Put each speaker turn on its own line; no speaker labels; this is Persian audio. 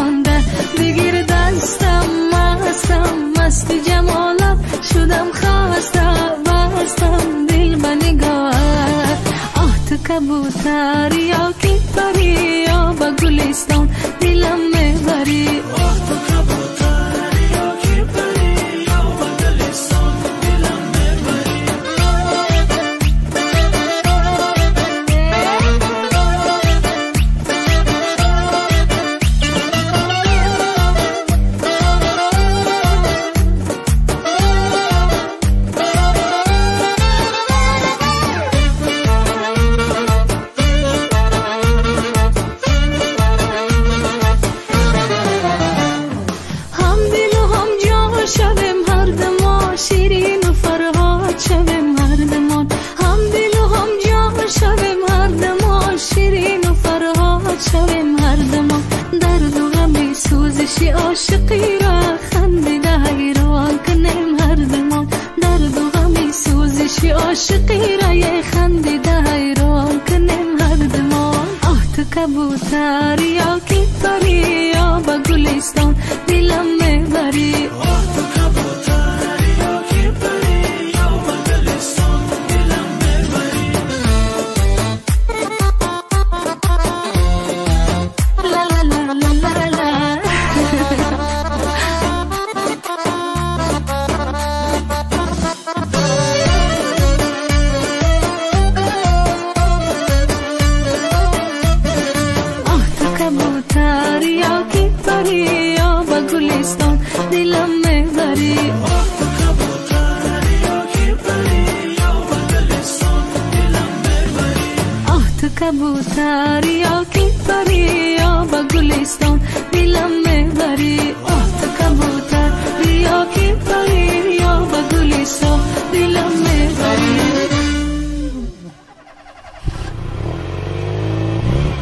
مانده. بگیر دستم مستم مست جمالت شدم خسته بستم دل به نگاهت. آه تو کبوتر یا کی پری یا به گلستان دلم میبری.
آه تو کبوتر یا کی پری یا به گلستان دلم میبری.
شویم هر دمان شیرین و فرهاد شویم هر دمان. هم دل و هم جان شویم هر دمان شیرین و فرهاد شویم هر دمان. درد و غم سوزش عاشقی را خندیده حیران کنیم هر دمان. درد و غم سوزش عاشقی را خندیده حیران کنیم هر دمان. آه تو کبوتر یا کی پری یا به گلستان دلم میبری. کبوتر یا کی پری یا به گلستان دلم میبری.
آه تو کبوتر یا کی پری یا به گلستان دلم میبری.
آه تو کبوتر یا کی